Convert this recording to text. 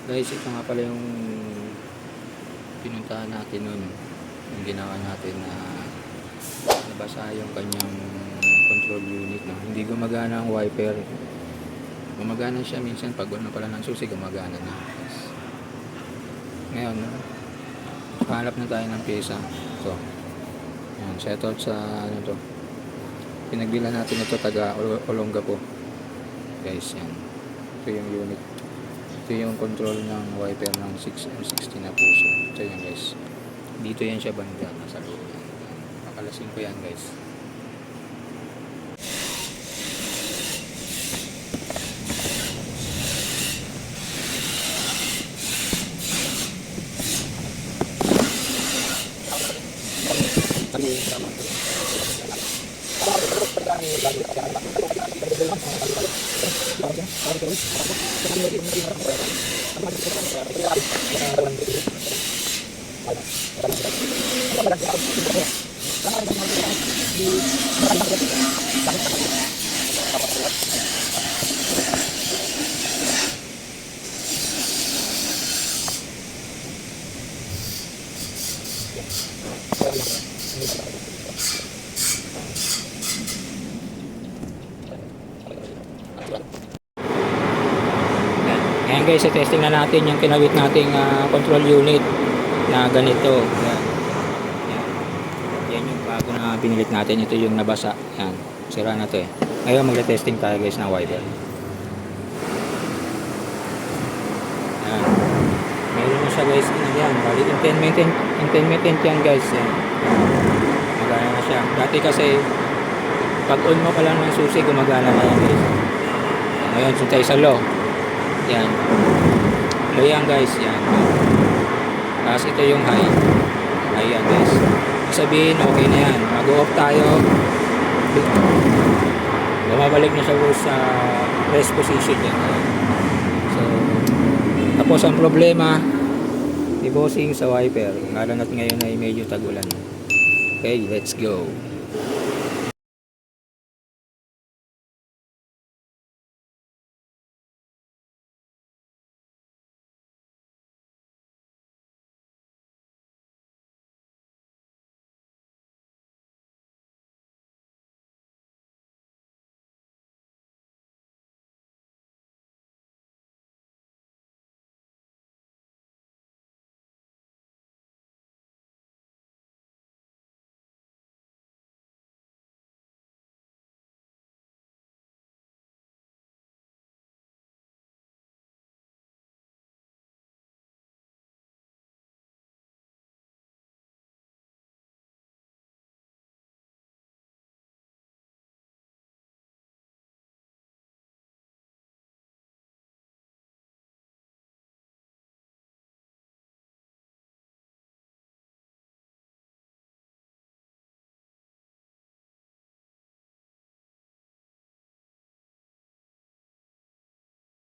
Guys, ito nga pala yung pinuntahan natin nun. Yung ginawa natin na nabasa yung kanyang control unit na hindi gumagana ang wiper. Gumagana siya minsan pag ano pala ng susi, gumagana na. Ngayon, hanap na tayo ng pyesa. So, yan, shout out sa ano to. Pinagbilan natin ito taga Olongapo. Guys, yan. Ito yung unit. Ito yung control ng wiper ng 6M60 na puso. Ito yan guys. Dito yan siya banda. Nasa loob yan. Pakalasin ko yan guys. Ayan guys, testing na natin yung kinawit nating control unit na ganito. Yan. Yan. Yan yung bago na pinilit natin. Ito yung nabasa. Yan. Sira na to eh. Ngayon magre-testing tayo guys ng wiper. Yan. Meron na siya guys. Yan. Bali intermittent yan guys. Yan. Magana na siya. Dati kasi pag on mo pa lang ng susi, gumagana na yan guys. Ngayon, suntay sa low. Yan. Low yan guys. Yan. Tapos ito yung high. Ayan guys. Sabihin, okay na yan. Mag-off tayo. Bumabalik na siya sa rest position yan. So, tapos ang problema, i-bossing sa wiper. Lalo na't ngayon ay medyo tag-ulan. Okay, let's go.